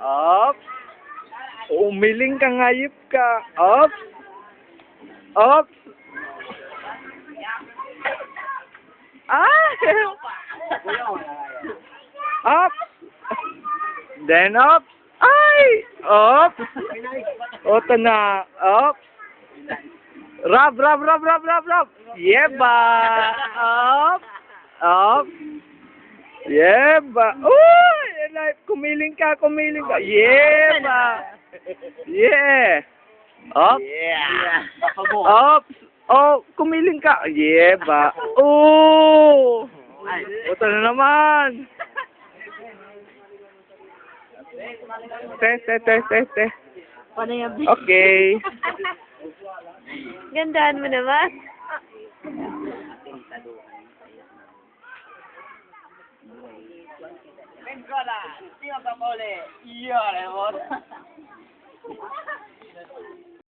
Up. Umiling ka, ngayip ka. Up. Up. Ah! Up. Then up. Ay! Up. Oto na. Up. Rub. Yeba. Up. Up. Yeba. Uy! Kumiling ka. Yeba. Yeah. Up. Yeah. Up. Oh, kumiling ka. Yeba. Oh! Oto na naman. Te. Paano yung Okay. Gandaan mo naman. Vengola, siamo da mole. Io le voto.